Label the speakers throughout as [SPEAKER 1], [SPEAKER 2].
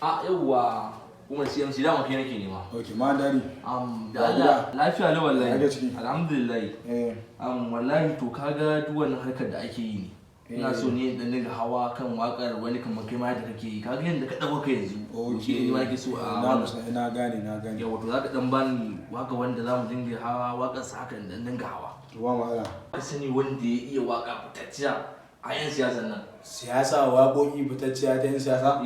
[SPEAKER 1] A yauwa kuma CMC dama kai nake nema.
[SPEAKER 2] Okay, ma dari.
[SPEAKER 1] Da Allah lafiya ne wallahi.
[SPEAKER 2] Ake ciki.
[SPEAKER 1] Alhamdulillah. Wallahi to kaga duk wannan harkar da ake yi ne. Ina so ne dan dinga hawa kan wakar wani kamar kai ma da kake yi. Kaga yanda ka dago ka yanzu.
[SPEAKER 2] Okay.
[SPEAKER 1] Ni ma ke so a
[SPEAKER 2] na gane.
[SPEAKER 1] Yawa to zaka dan bani waka wanda zamu dinga hawa wakar sa haka dan dinga hawa.
[SPEAKER 2] To ba matsala.
[SPEAKER 1] Ka sani wanda ya iya waka fitacciya a yan siyasan nan.
[SPEAKER 2] Siyasa waƙoƙi fitacciya ta yin siyasa?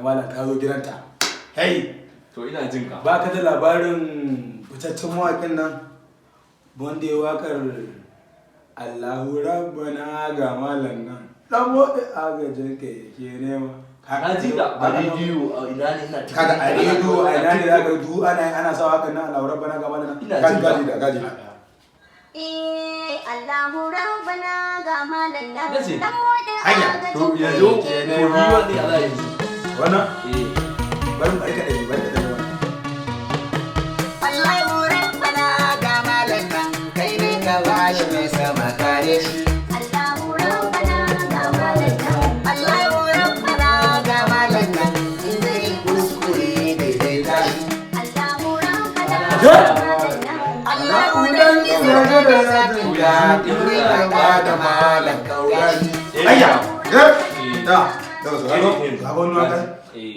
[SPEAKER 2] Malam ka zo gidanta. Hey!
[SPEAKER 1] To ina jin ka.
[SPEAKER 2] Ba ka da labarin fitaccen mawaƙin nan wanda ya waƙar Allahu Rabbana ga malam nan. Dan motsi agajin ka yake nema.
[SPEAKER 1] Ka ji da a rediyo a ina ne ina
[SPEAKER 2] Kaga a rediyo a ina ne zaka du ana sa waƙar nan Allahu Rabbana ga malam nan. Gaji da.
[SPEAKER 3] Allahu Rabbana ga malam nan. Dan motsi
[SPEAKER 2] Hanya.
[SPEAKER 1] To yanzu to ni wanda ya zai yi.
[SPEAKER 2] Wannan? Bari mu aika da wannan.
[SPEAKER 4] Allahu Rabbana ga malam nan kai ne ka bashi mai sama kare shi.
[SPEAKER 3] Allahu Rabbana ga malam nan.
[SPEAKER 4] Allahu Rabbana ga malam nan in zai kuskure daidai tashi.
[SPEAKER 3] Allahu Rabbana ga malam nan.
[SPEAKER 4] Allahu dan izinin da za ta wuya dole ka ba da malam kaurashi.
[SPEAKER 2] Ayya!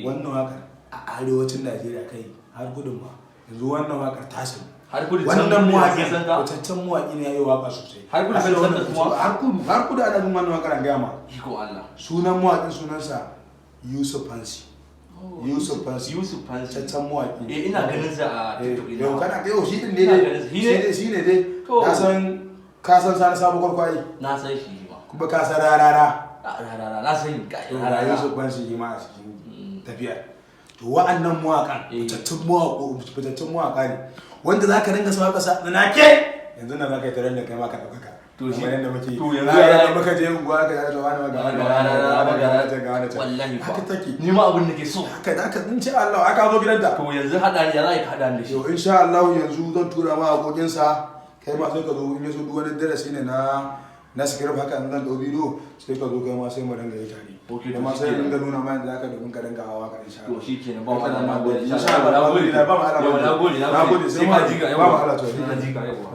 [SPEAKER 2] Wannan wakar a arewacin Najeriya kai har gudun ma yanzu wannan wakar tasiri.
[SPEAKER 1] Har kudu
[SPEAKER 2] wannan mawaƙi
[SPEAKER 1] san ka?
[SPEAKER 2] fitaccen mawaƙi ne yayi waka sosai.
[SPEAKER 1] Har kudu san ka kuma?
[SPEAKER 2] Har kudu ana jin wannan wakar an gaya ma.
[SPEAKER 1] Iko Allah.
[SPEAKER 2] Sunan mawaƙin sunansa Yusuf Fansi. Yusuf Fansi. Fitaccen mawaƙi.
[SPEAKER 1] Ina ganin sa a TikTok ina.
[SPEAKER 2] Yau kana kai shi din ne dai. Shi ne dai. Ka san Sani Sabo Kwarkwai.
[SPEAKER 1] Na san shi ma.
[SPEAKER 2] Kuma ka san Rarara.
[SPEAKER 1] Na san
[SPEAKER 2] Rarara Yusuf Fansi shi ma a cikin tafiya. To wa'annan mawaƙan fitaccen mawaƙa ne wanda za ka ringa sauka sa na ke yanzu na za ka yi taron da kai ma ka ɗaukaka.
[SPEAKER 1] To shi
[SPEAKER 2] yadda muke
[SPEAKER 1] to yanzu
[SPEAKER 2] ya muka je unguwa ka yi wani
[SPEAKER 1] wallahi
[SPEAKER 2] haka take.
[SPEAKER 1] Ni ma abin da ke so.
[SPEAKER 2] Haka da aka in ce Allah aka zo gidan da.
[SPEAKER 1] To yanzu hada ni ya za ka hada ni da shi.
[SPEAKER 2] To insha Allah yanzu zan tura ma hakokinsa kai ma sai ka zo in yaso duk wani darasi ne na script haka in zan ɗau bidiyo sai ka zo kai ma sai mu dinga yi tare. Kuma sai dinga nuna ma yadda zaka domin ka dinga hawa ka insha Allah.
[SPEAKER 1] To shikenan ba mu da
[SPEAKER 2] insha Allah. Ba mu Allah.
[SPEAKER 1] Na gode.
[SPEAKER 2] Sai ma jiga. Ba mu Allah to.
[SPEAKER 1] Na jiga yawa.